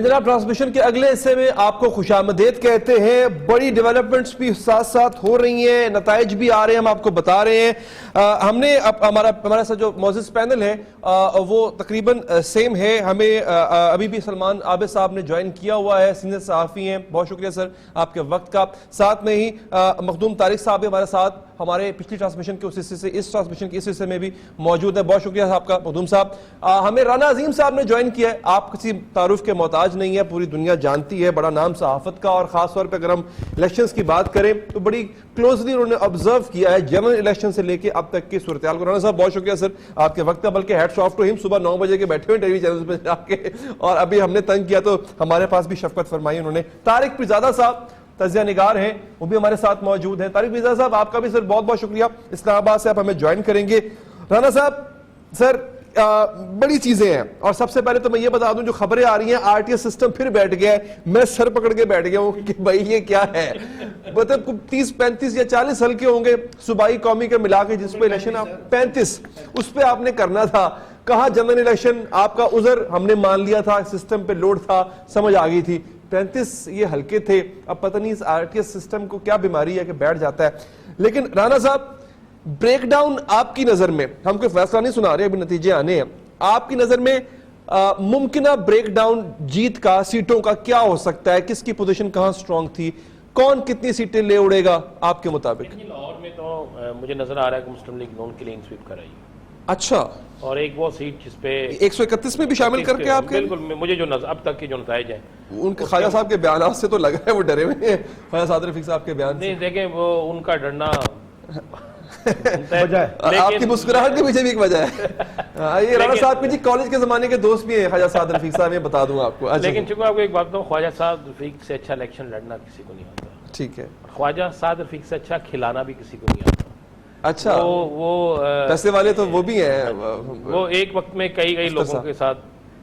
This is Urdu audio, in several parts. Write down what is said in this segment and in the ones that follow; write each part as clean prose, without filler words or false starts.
جناب ٹرانسمیشن کے اگلے حصے میں آپ کو خوش آمدید کہتے ہیں. بڑی ڈیولپمنٹس بھی ساتھ ساتھ ہو رہی ہیں, نتائج بھی آ رہے ہیں, ہم آپ کو بتا رہے ہیں. ہم نے ہمارا ساتھ جو معزز پینل ہے وہ تقریباً سیم ہے. ہمیں ابھی بھی سلمان عابد صاحب نے جوائن کیا ہوا ہے, سینئر صحافی ہیں. بہت شکریہ سر آپ کے وقت کا. ساتھ میں ہی مخدوم طارق صاحب بھی ہمارے ساتھ, ہمارے پچھلی ٹرانسمیشن کے اس حصے سے اس ٹرانسمیشن کے اس حصے میں بھی موجود ہے. بہت شکریہ آپ کا مخدوم صاحب. ہمیں رانا عظیم صاحب نے جوائن کیا ہے. آپ کسی تعارف کے محتاج نہیں ہے, پوری دنیا جانتی ہے, بڑا نام صحافت کا, اور خاص طور پہ اگر ہم الیکشنز کی بات کریں تو بڑی کلوزلی انہوں نے آبزرو کیا ہے جنرل الیکشن سے لے کے اب تک کی صورتحال کو. رانا صاحب بہت شکریہ سر آپ کے وقت کا, بلکہ ہیڈس آف ٹو ہم, صبح 9 بجے کے بیٹھے ہوئے ٹیلی وی چینلز پہ جا کے, اور ابھی ہم نے تنگ کیا تو ہمارے پاس بھی شفقت فرمائی انہوں نے. طارق پیرزادہ صاحب تجزیہ نگار ہیں, وہ بھی ہمارے ساتھ موجود ہیں. طارق پیرزادہ صاحب آپ کا بھی سر بہت بہت شکریہ, اسلام آباد سے آپ ہمیں جوائن کریں گے. رانا صاحب سر بڑی چیزیں ہیں, اور سب سے پہلے تو میں یہ بتا دوں جو خبریں آ رہی ہیں آر ٹی ایس سسٹم پھر بیٹھ گیا ہے. میں سر پکڑ کے بیٹھ گیا ہوں کہ بھائی یہ کیا ہے. مطلب 30 35 یا 40 حلقے ہوں گے صوبائی قومی کے ملا کے, جس پہ الیکشن 35 اس پہ آپ نے کرنا تھا. کہاں جنرل الیکشن, آپ کا عذر ہم نے مان لیا تھا, سسٹم پہ لوڈ تھا, سمجھ آ گئی تھی. 35 یہ حلقے تھے, اب پتہ نہیں اس آر ٹی ایس سسٹم کو کیا بیماری ہے کہ بیٹھ جاتا ہے. لیکن رانا صاحب بریک ڈاؤن آپ کی نظر میں, ہم کوئی فیصلہ نہیں سنا رہے, ابھی نتیجے آنے ہیں, آپ کی نظر میں ممکنہ بریک ڈاؤن جیت کا, سیٹوں کا کیا ہو سکتا ہے, کس کی پوزیشن کہاں سٹرونگ تھی, کون کتنی سیٹیں لے اڑے گا آپ کے مطابق؟ لاہور میں تو مجھے نظر آ رہا ہے کہ مسلم لیگ نون کلین سویپ کرائی. اچھا, اور ایک وہ سیٹ جس پہ 131 میں بھی شامل کر کے آپ کے بالکل مجھے جو اب تک کے جو نتائج ہیں ان کے خواجہ صاحب کے بیانات سے تو لگ رہا ہے وہ ڈرے ہوئے ہیں. خواجہ صادر رفیق صاحب کے بیان نہیں دیکھیں, وہ ان کا ڈرنا آپ کی مسکراہٹ کے پیچھے بھی ایک وجہ ہے. یہ رانا صاحب کے جی کالج کے زمانے کے دوست بھی ہیں خواجہ صادر رفیق صاحب, یہ بتا دوں آپ کو. لیکن چونکہ آپ کو ایک بات بتاؤں, خواجہ صادر رفیق سے اچھا الیکشن لڑنا کسی کو نہیں آتا. ٹھیک ہے, خواجہ صادر رفیق سے اچھا کھلانا بھی کسی کو نہیں آتا. اچھا, وہ پیسے والے تو وہ بھی ہیں, وہ ایک وقت میں کئی لوگوں کے ساتھ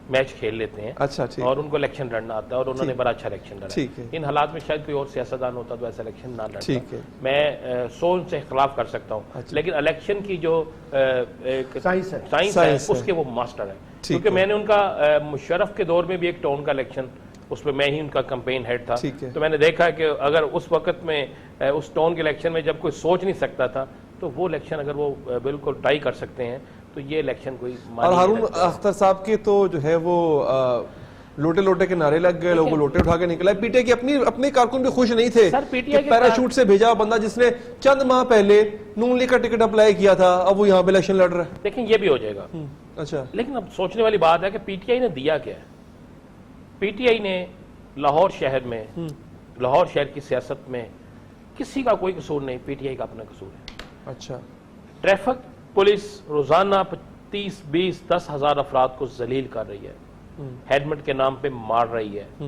میچ کھیل لیتے ہیں. اچھا, اور ان کو الیکشن لڑنا آتا ہے, اور انہوں نے بڑا اچھا الیکشن لڑا. ان حالات میں شاید کوئی اور سیاستدان ہوتا تو ایسا الیکشن نہ لڑتا. میں سوچ سے اختلاف کر سکتا ہوں, لیکن الیکشن کی جو سائنس ہے اس کے وہ ماسٹر ہیں. کیونکہ میں نے ان کا مشرف کے دور میں بھی ایک ٹون کا الیکشن, اس پہ میں ہی ان کا کمپین ہیڈ تھا, تو میں نے دیکھا کہ اگر اس وقت میں اس ٹون کے الیکشن میں جب کوئی سوچ نہیں سکتا تھا, تو وہ الیکشن اگر وہ بالکل ٹائی کر سکتے ہیں تو یہ الیکشن کوئی. اور ہارون اختر صاحب کے تو جو ہے وہ لوٹے لوٹے کے نعرے لگ گئے, لوگوں لوٹے اٹھا کے نکلا. پی ٹی آئی کے اپنے کارکن بھی خوش نہیں تھے کہ پیراشوٹ سے بھیجا بندہ جس نے چند ماہ پہلے نون لیگ کا ٹکٹ اپلائی کیا تھا, اب وہ یہاں پہ الیکشن لڑ رہا ہے. لیکن یہ بھی ہو جائے گا. اچھا, لیکن اب سوچنے والی بات ہے کہ پی ٹی آئی نے دیا کیا ہے. پی ٹی آئی نے لاہور شہر میں, لاہور شہر کی سیاست میں کسی کا کوئی قصور نہیں, پی ٹی آئی کا اپنا قصور ہے. اچھا, ٹریفک پولیس روزانہ 30 20 10 ہزار افراد کو ذلیل کر رہی ہے, ہیلمٹ کے نام پہ مار رہی ہے,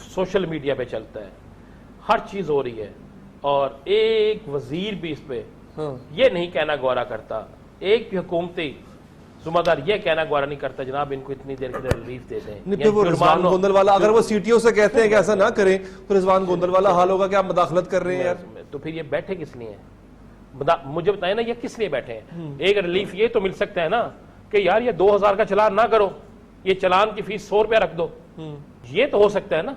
سوشل میڈیا پہ چلتا ہے, ہر چیز ہو رہی ہے, اور ایک وزیر بھی اس پہ یہ نہیں کہنا گوارا کرتا, ایک بھی حکومتی ذمہ دار یہ کہنا گوارا نہیں کرتا جناب ان کو اتنی دیر کے لیے ریلیف دے دیں. وہ رضوان گوندل والا, اگر وہ سی ٹی او سے کہتے ہیں کہ ایسا نہ کریں تو رضوان گوندل والا حال ہوگا کہ آپ مداخلت کر رہے ہیں یار. تو پھر یہ بیٹھے کس لیے ہیں, مجھے بتائیں نا, یہ کس لیے بیٹھے ہیں؟ ایک ریلیف یہ تو مل سکتا ہے نا کہ یار یہ 2000 کا چلان نہ کرو, یہ چلان کی فیس 100 روپیہ رکھ دو. یہ تو ہو سکتا ہے نا,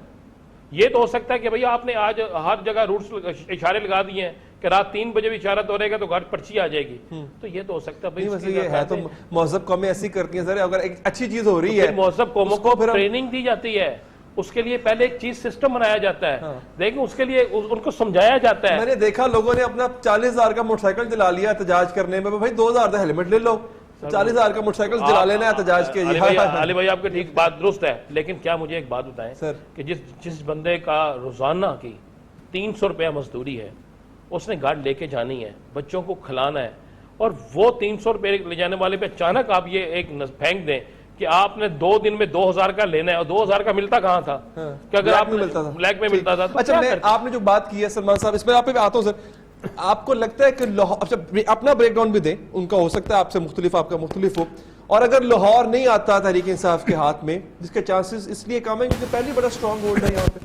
یہ تو ہو سکتا ہے کہ بھئی آپ نے آج ہر جگہ روٹس اشارے لگا دیے ہیں کہ رات 3 بجے بھی اشارہ تو رہے گا تو گھر پرچی آ جائے گی. تو یہ تو ہو سکتا ہے. یہ ہے تو مہذب قومیں ایسی کرتی ہیں سر, اگر ایک اچھی چیز ہو رہی ہے مہذب قوموں کو ٹریننگ دی جاتی ہے, اس کے لیے پہلے ایک چیز سسٹم بنایا جاتا ہے, لیکن اس کے لیے ان کو سمجھایا جاتا ہے. میں نے دیکھا لوگوں نے اپنا 40,000 کا موٹر سائیکل دلا لیا احتجاج کرنے میں, بھائی 2,000 کا ہیلمٹ لے لو, 40,000 کا موٹر سائیکل دلا لینا احتجاج کے. علی بھائی آپ کی ٹھیک بات درست ہے, لیکن کیا مجھے ایک بات بتائیں کہ جس بندے کا روزانہ کی 300 روپیہ مزدوری ہے, اس نے گاڑی لے کے جانی ہے, بچوں کو کھلانا ہے, اور وہ 300 روپے لے جانے والے پہ اچانک آپ یہ ایک پھینک دیں کہ آپ نے 2 دن میں 2,000 کا لینا ہے, اور 2,000 کا ملتا کہاں تھا کہ اگر آپ بلیک میں ملتا تھا. اچھا, آپ نے جو بات کی ہے سلمان صاحب, اس میں آپ پہ آتا ہوں سر, آپ کو لگتا ہے کہ اپنا بریک ڈاؤن بھی دیں, ان کا ہو سکتا ہے آپ سے مختلف, آپ کا مختلف ہو, اور اگر لاہور نہیں آتا تحریک انصاف کے ہاتھ میں, جس کے چانسز اس لیے کم ہیں کیونکہ پہلے بڑا اسٹرانگ ہولڈ ہے یہاں پہ,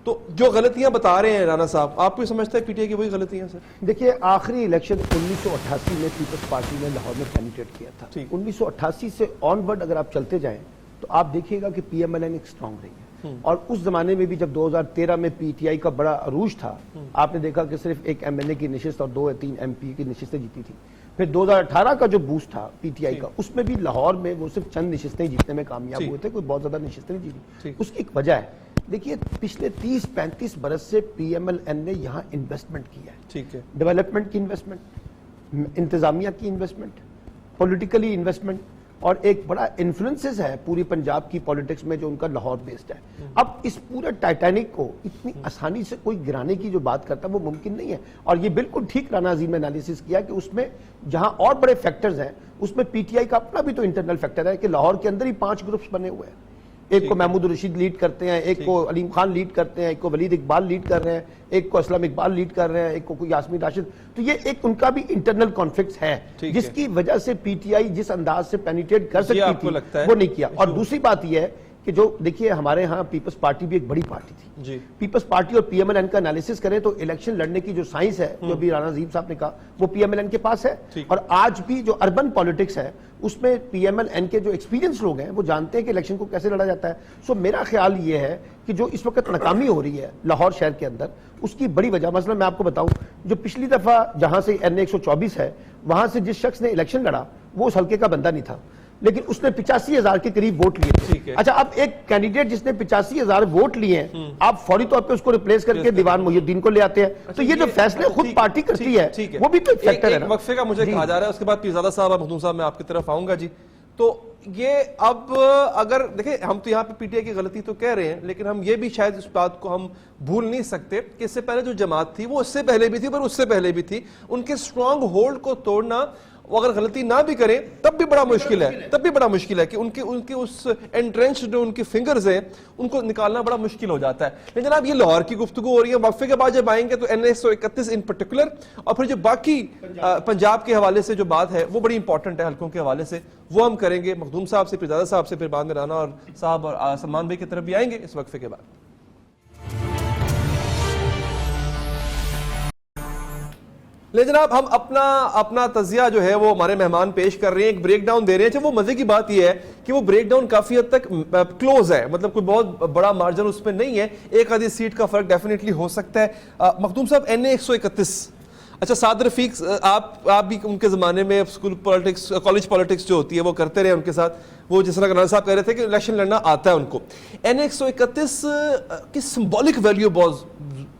تو جو غلطیاں بتا رہے ہیں رانا صاحب, آپ کو سمجھتا ہے پی ٹی آئی کی وہی غلطیاں سر؟ دیکھیے, آخری الیکشن 1988 میں پیپلز پارٹی نے لاہور میں کینڈیڈیٹ کیا تھا. 1988 سے آن ورڈ اگر آپ چلتے جائیں تو آپ دیکھیے گا کہ پی ایم ایل این ایک اسٹرانگ رہی ہے. اور اس زمانے میں بھی جب 2013 میں پی ٹی آئی کا بڑا عروج تھا، آپ نے دیکھا کہ صرف ایک ایم این اے کی نشست اور 2 یا 3 ایم پی کی نشستیں جیتی تھی. پھر 2018 کا جو بوسٹ تھا پی ٹی آئی کا، اس میں بھی لاہور میں وہ صرف چند نشستیں جیتنے میں کامیاب ہوئے تھے، کوئی بہت زیادہ نشستیں نہیں جیتی. اس کی ایک وجہ ہے، دیکھیے پچھلے 30-35 برس سے پی ایم ایل این نے یہاں انویسٹمنٹ کیا ہے. ٹھیک ہے، ڈیولپمنٹ کی انویسٹمنٹ، انتظامیہ کی انویسٹمنٹ، پولیٹیکلی انویسٹمنٹ، اور ایک بڑا انفلوئنسز ہے پوری پنجاب کی پولیٹکس میں جو ان کا لاہور بیسڈ ہے. اب اس پورے ٹائٹینک کو اتنی آسانی سے کوئی گرانے کی جو بات کرتا ہے وہ ممکن نہیں ہے. اور یہ بالکل ٹھیک رانا عظیم نے انالیسس کیا کہ اس میں جہاں اور بڑے فیکٹرز ہیں اس میں پی ٹی آئی کا اپنا بھی تو انٹرنل فیکٹر ہے کہ لاہور کے اندر ہی 5 گروپس بنے ہوئے ہیں. ایک کو محمود الرشید لیڈ کرتے ہیں، ایک کو علیم خان لیڈ کرتے ہیں، ایک کو ولید اقبال لیڈ کر رہے ہیں، ایک کو اسلم اقبال لیڈ کر رہے ہیں، ایک کو یاسمین راشد. تو یہ ایک ان کا بھی انٹرنل کانفلکٹس ہے جس کی وجہ سے پی ٹی آئی جس انداز سے پینیٹریٹ کر سکتی تھی وہ نہیں کیا. اور دوسری بات یہ ہے کہ جو دیکھیے ہمارے ہاں پیپلز پارٹی بھی ایک بڑی پارٹی تھی. پیپلز پارٹی اور پی ایم ایل این کا انالیسس کریں تو الیکشن لڑنے کی جو سائنس ہے جو بھی رانا عظیم صاحب نے کہا وہ پی ایم ایل این کے پاس ہے. اور آج بھی جو اربن پالیٹکس ہے اس میں پی ایم ایل این کے جو ایکسپیرینس لوگ ہیں وہ جانتے ہیں کہ الیکشن کو کیسے لڑا جاتا ہے. سو میرا خیال یہ ہے کہ جو اس وقت ناکامی ہو رہی ہے لاہور شہر کے اندر اس کی بڑی وجہ، مثلا میں آپ کو بتاؤں، جو پچھلی دفعہ جہاں سے این اے 124 ہے وہاں سے جس شخص نے الیکشن لڑا وہ اس حلقے کا بندہ نہیں تھا، لیکن اس نے 85,000 کے قریب ووٹ لیے تھے. اچھا، اب ایک کینڈیڈیٹ جس نے 85,000 ووٹ لیے ہیں آپ فوری طور پہ اس کو ریپلیس کر کے دیوان محی الدین کو لے آتے ہیں. تو یہ جو فیصلے خود پارٹی کرتی ہے وہ بھی تو ایک فیکٹر ہے نا. وقفے کا مجھے کہا جا رہا ہے، اس کے بعد پیرزادہ صاحب اور مخدوم صاحب میں آپ کی طرف آؤں گا. جی، تو یہ اب اگر دیکھیں ہم تو یہاں پہ پی ٹی آئی کی غلطی تو کہہ رہے ہیں، لیکن ہم یہ بھی شاید اس بات کو ہم بھول نہیں سکتے کہ اس سے پہلے جو جماعت تھی وہ اس سے پہلے بھی تھی پر اس سے پہلے بھی تھی. ان کے اسٹرانگ ہولڈ کو توڑنا، وہ اگر غلطی نہ بھی کریں تب بھی بڑا مشکل ہے کہ ان کے اس انٹرنچ جو ان کے فنگرز ہیں ان کو نکالنا بڑا مشکل ہو جاتا ہے. لیکن جناب یہ لاہور کی گفتگو ہو رہی ہے. وقفے کے بعد جب آئیں گے تو این اے 131 ان پرٹیکولر اور پھر جو باقی پنجاب کے حوالے سے جو بات ہے وہ بڑی امپورٹنٹ ہے حلقوں کے حوالے سے، وہ ہم کریں گے مخدوم صاحب سے، پیرزادہ صاحب سے، پھر بعد میں رانا اور صاحب اور سلمان بھائی کی طرف بھی آئیں گے اس وقفے کے بعد. لے جناب، ہم اپنا تجزیہ جو ہے وہ ہمارے مہمان پیش کر رہے ہیں، ایک بریک ڈاؤن دے رہے ہیں. وہ مزے کی بات یہ ہے کہ وہ بریک ڈاؤن کافی حد تک کلوز ہے، مطلب کوئی بہت بڑا مارجن اس پہ نہیں ہے، ایک آدھی سیٹ کا فرق ڈیفینیٹلی ہو سکتا ہے. مخدوم صاحب، این اے 131، اچھا سعد رفیق آپ بھی ان کے زمانے میں اسکول پالیٹکس، کالج پالیٹکس جو ہوتی ہے وہ کرتے رہے ان کے ساتھ. وہ جس طرح رانا صاحب کہہ رہے تھے کہ الیکشن لڑنا آتا ہے ان کو. این اے 131 کی سمبولک ویلیو بہت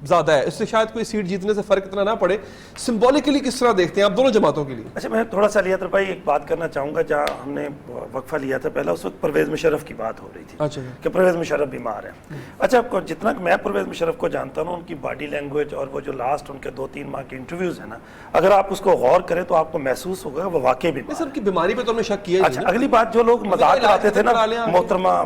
زیادہ ہے، اس سے شاید کوئی سیٹ جیتنے سے فرق اتنا نہ پڑے. سمبولکلی کس طرح دیکھتے ہیں آپ دونوں جماعتوں کے لیے؟ اچھا، میں تھوڑا سا لیاتر بھائی ایک بات کرنا چاہوں گا. جہاں ہم نے وقفہ لیا تھا پہلا، اس وقت پرویز مشرف کی بات ہو رہی تھی کہ پرویز مشرف بیمار ہے. اچھا، جتنا میں پرویز مشرف کو جانتا ہوں، ان کی باڈی لینگویج اور وہ جو لاسٹ ان کے 2-3 ماہ کے انٹرویوز ہیں نا، اگر آپ اس کو غور کریں تو آپ کو محسوس ہوگا وہ واقعی بیمار ہے. سب کی بیماری پہ تو ہم نے شک کیا. اچھا، اگلی بات، جو لوگ مذاق اڑاتے تھے نا محترمہ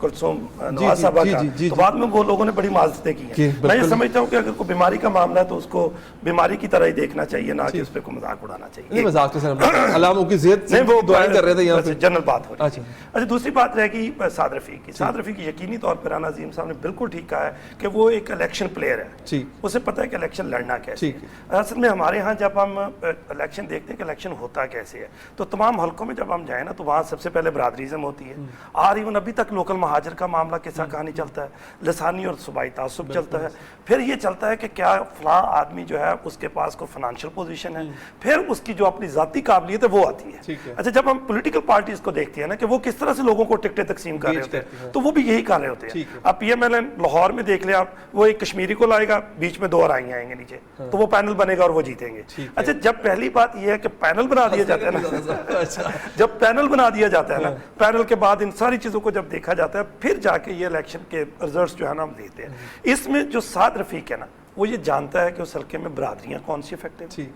کلثوم نواز صاحبہ کا، تو بعد میں وہ لوگوں نے بڑی معذرتیں کی ہیں. میں یہ سمجھتا ہوں کہ اگر کوئی بیماری کا معاملہ ہے تو اس کو بیماری کی طرح ہی دیکھنا چاہیے، نہ کہ اس پہ کوئی مذاق اڑانا چاہیے. نہیں مذاق تو سر علاموں کی زیادت نہیں، وہ دعائیں کر رہے تھے یہاں پہ، جنرل بات ہو رہی ہے. اچھا، دوسری بات رہے گی سعد رفیق کی. سعد رفیق یقینی طور پر رانا عظیم صاحب نے بالکل ٹھیک کہا ہے کہ وہ ایک الیکشن پلیئر ہے، اسے پتہ ہے کہ الیکشن لڑنا کیسے ہے. اصل میں ہمارے ہاں جب ہم الیکشن دیکھتے ہیں کہ الیکشن ہوتا کیسے ہے، تو تمام حلقوں میں جب ہم جائیں نا تو وہاں سب سے پہلے برادریزم ہوتی ہے، اور ایون ابھی تک لوکل مہاجر کا معاملہ قصہ کہانی چلتا ہے، لسانی اور صوبائی تعصب چلتا ہے. پھر یہ چلتا ہے کہ کیا فلاں آدمی جو ہے اس کے پاس کوئی فائنینشیل پوزیشن ہے، پھر اس کی جو اپنی ذاتی قابلیت ہے وہ آتی ہے. اچھا، جب ہم پولیٹیکل پارٹیز کو دیکھتے ہیں نا کہ وہ کس طرح سے لوگوں کو ٹکٹیں تقسیم کر رہے ہوتے ہیں، تو وہ بھی یہی کر رہے ہوتے ہیں. اب پی ایم ایل این لاہور میں دیکھ لیں آپ، وہ ایک کشمیری کو لائے گا، بیچ میں 2 آرائیاں آئیں گے نیچے، تو وہ پینل بنے گا اور وہ جیتیں گے. اچھا، جب پہلی بات یہ ہے کہ پینل بنا دیا جاتا ہے نا، جب پینل بنا دیا جاتا ہے نا، پینل کے بعد ان ساری چیزوں کو جب دیکھا جاتا ہے، پھر جا کے یہ الیکشن کے ریزلٹس جو ہے نا ہم دیتے ہیں. اس میں جو سعد رفیق ہے نا، وہ یہ جانتا ہے کہ اس حلقے میں برادریاں کون سی افیکٹو ہیں،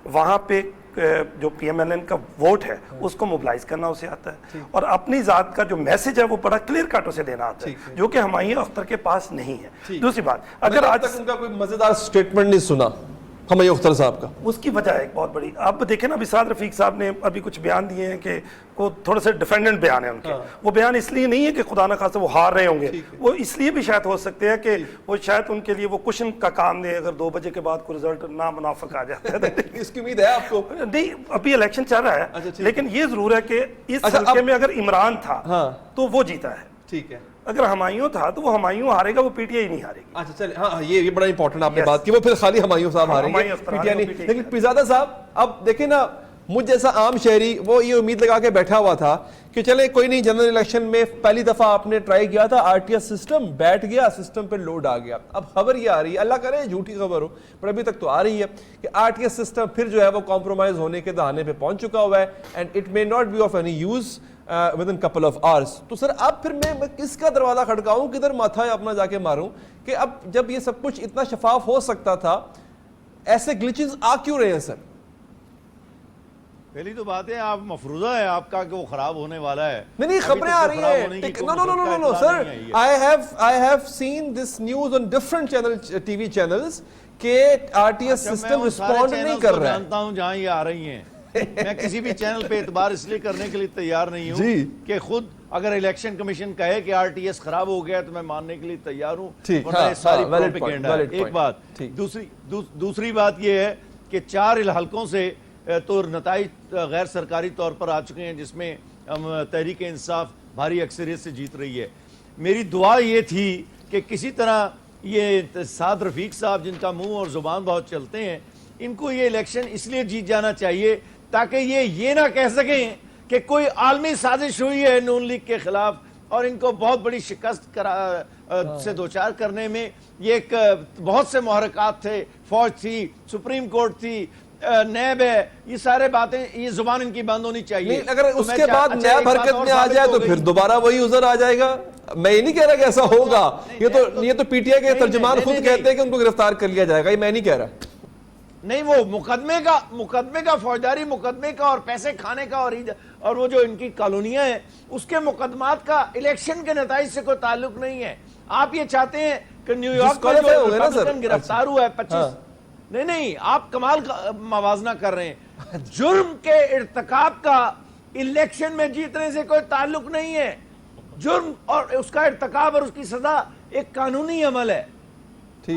وہاں پہ جو پی ایم ایل این کا ووٹ ہے اس کو موبلائز کرنا اسے آتا ہے، اور اپنی ذات کا جو میسج ہے وہ بڑا کلیئر کٹ اسے دینا آتا ہے، جو کہ ہمایوں اختر کے پاس نہیں ہے. دوسری بات، اگر آج تک ان کا کوئی مزیدار سٹیٹمنٹ نہیں سنا ہمایوں اختر صاحب کا، اس کی وجہ ہے ایک بہت بڑی. آپ دیکھیں نا، ابھی سعد رفیق صاحب نے ابھی کچھ بیان دیے ہیں کہ وہ تھوڑے سے ڈیفینڈنٹ بیان ہیں ان کے. وہ بیان اس لیے نہیں ہے کہ خدا نہ خواستہ وہ ہار رہے ہوں گے، وہ اس لیے بھی شاید ہو سکتے ہیں کہ وہ شاید ان کے لیے وہ کشن کا کام دے اگر 2 بجے کے بعد کوئی رزلٹ نامنافق آ جاتا ہے. اس کی امید ہے آپ کو؟ نہیں، ابھی الیکشن چل رہا ہے، لیکن یہ ضرور ہے کہ اس حلقے میں اگر عمران تھا تو وہ جیتا ہے. ٹھیک ہے. اگر ہمایوں تھا تو وہ ہمایوں ہارے گا, وہ پی ٹی آئی نہیں ہارے گی. اچھا چلے, ہاں یہ بڑا امپورٹنٹ آپ نے بات کی, وہ پھر خالی ہمایوں صاحب ہاریں گے, پی ٹی آئی نہیں. لیکن پیرزادہ صاحب اب دیکھیں نا, مجھ جیسا عام شہری وہ یہ امید لگا کے بیٹھا ہوا تھا کہ چلے کوئی نہیں, جنرل الیکشن میں پہلی دفعہ آپ نے ٹرائی کیا تھا, آر ٹی ایس سسٹم بیٹھ گیا, سسٹم پہ لوڈ آ گیا. اب خبر یہ آ رہی ہے, اللہ کرے جھوٹی خبر ہو, پر ابھی تک تو آ رہی ہے کہ آر ٹی ایس سسٹم پھر جو ہے وہ کمپرومائز ہونے کے دہانے پہ پہنچ چکا ہوا ہے, and it may not be of any use within couple of hours. تو سر اب پھر میں کس کا دروازہ کھڑکاؤں, کدھر ماتھا اپنا جا کے ماروں, کہ اب جب یہ سب کچھ اتنا شفاف ہو سکتا تھا, ایسے گلچز آ کیوں رہے ہیں سر؟ پہلی تو بات ہے آپ مفروضہ ہے آپ کا کہ وہ خراب ہونے والا ہے. نہیں خبریں آ رہی ہیں, no sir, I have seen this news on different TV channels کہ R T S system respond نہیں کر رہا ہے. جانتا ہوں جہاں یہ آ رہی ہیں, میں کسی بھی چینل پہ اعتبار اس لیے کرنے کے لیے تیار نہیں ہوں کہ خود اگر الیکشن کمیشن کہے کہ آر ٹی ایس خراب ہو گیا تو میں ماننے کے لیے تیار ہوں, ورنہ ساری پروپیگنڈا ہے. ایک بات. دوسری بات یہ ہے کہ 4 حلقوں سے تو نتائج غیر سرکاری طور پر آ چکے ہیں جس میں تحریک انصاف بھاری اکثریت سے جیت رہی ہے. میری دعا یہ تھی کہ کسی طرح یہ سعد رفیق صاحب جن کا منہ اور زبان بہت چلتے ہیں, ان کو یہ الیکشن اس لیے جیت جانا چاہیے تاکہ یہ نہ کہہ سکیں کہ کوئی عالمی سازش ہوئی ہے نون لیگ کے خلاف, اور ان کو بہت بڑی شکست سے دوچار کرنے میں یہ ایک بہت سے محرکات تھے, فوج تھی, سپریم کورٹ تھی, نیب ہے, یہ سارے باتیں, یہ زبان ان کی بند ہونی چاہیے. اگر اس کے بعد نیب حرکت میں آ جائے تو پھر دوبارہ وہی عذر آ جائے گا. میں یہ نہیں کہہ رہا کہ ایسا ہوگا, یہ تو پی ٹی آئی کے ترجمان خود کہتے ہیں کہ ان کو گرفتار کر لیا جائے گا, یہ میں نہیں کہہ رہا. نہیں, وہ مقدمے کا فوجداری مقدمے کا اور پیسے کھانے کا اور وہ جو ان کی کالونیاں ہیں اس کے مقدمات کا الیکشن کے نتائج سے کوئی تعلق نہیں ہے. آپ یہ چاہتے ہیں کہ نیو یارک میں جو ریپبلکن گرفتار ہوا ہے 25, نہیں آپ کمال کا موازنہ کر رہے ہیں. جرم کے ارتکاب کا الیکشن میں جیتنے سے کوئی تعلق نہیں ہے. جرم اور اس کا ارتکاب اور اس کی سزا ایک قانونی عمل ہے.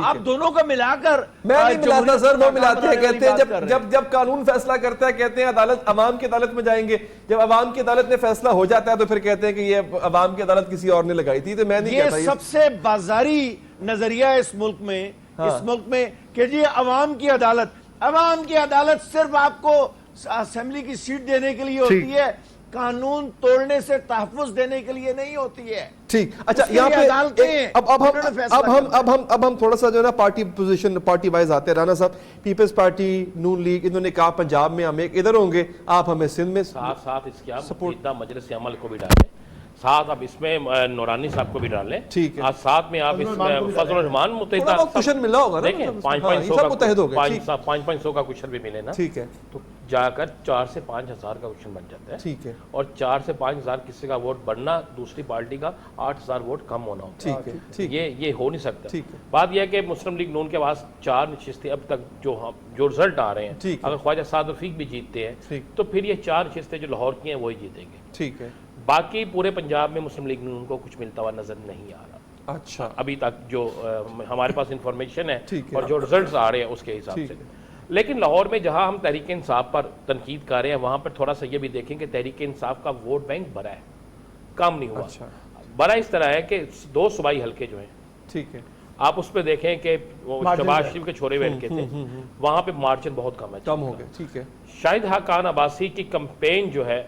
آپ دونوں کو ملا کر, میں نہیں ملاتا سر, وہ ملاتے ہیں, کہتے ہیں جب قانون فیصلہ کرتا ہے کہتے ہیں عدالت, عوام کی عدالت میں جائیں گے, جب عوام کی عدالت میں فیصلہ ہو جاتا ہے تو پھر کہتے ہیں کہ یہ عوام کی عدالت کسی اور نے لگائی تھی. تو میں نہیں کہتا یہ سب سے بازاری نظریہ ہے اس ملک میں کہ جی عوام کی عدالت صرف آپ کو اسمبلی کی سیٹ دینے کے لیے ہوتی ہے, قانون توڑنے سے تحفظ دینے کے لیے نہیں ہوتی ہے. ٹھیک, اچھا یہاں پہ اب ہم تھوڑا سا جو ہے نا پارٹی وائز آتے ہیں. رانا صاحب, پیپلز پارٹی, نون لیگ, انہوں نے کہا پنجاب میں ہم ایک ادھر ہوں گے, آپ ہمیں سندھ میں ساتھ اس کے آپ مجلس عمل کو بھی ڈالیں, ساتھ اب اس میں نورانی صاحب کو بھی ڈال لیں, ساتھ میں آپ اس میں فضل الرحمان متحدہ کشن ملا ہوگا, دیکھیں 500 کا کشن بھی ملے نا, ٹھیک ہے, تو جا کر 4 سے 5 ہزار کا کشن بن جاتا ہے. ٹھیک ہے, اور 4 سے 5 ہزار کسی کا ووٹ بڑھنا دوسری پارٹی کا 8000 ووٹ کم ہونا ہوتا ہے. یہ ہو نہیں سکتا. بات یہ ہے کہ مسلم لیگ نون کے پاس 4 نشستیں اب تک جو رزلٹ آ رہے ہیں, اگر خواجہ سعد رفیق بھی جیتتے ہیں تو پھر یہ 4 نشستیں جو لاہور کی ہیں وہی جیتیں گے. ٹھیک ہے, باقی پورے پنجاب میں مسلم لیگ نون کو کچھ ملتا ہوا نظر نہیں آ رہا. اچھا, ابھی تک جو ہمارے پاس انفارمیشن ہے اور جو رزلٹس آ رہے ہیں اس کے حساب سے. لیکن لاہور میں جہاں ہم تحریک انصاف پر تنقید کر رہے ہیں وہاں پر تھوڑا سا یہ بھی دیکھیں کہ تحریک انصاف کا ووٹ بینک بڑا ہے, کم نہیں ہوا. بڑا اس طرح ہے کہ 2 صوبائی حلقے جو ہیں, ٹھیک ہے, آپ اس پہ دیکھیں کہ شہباز شریف کے چھوڑے ہوئے حلقے تھے, وہاں پہ مارجن بہت کم ہے, کم ہو گئے. ٹھیک ہے, شاہد خاقان عباسی کی کمپین جو ہے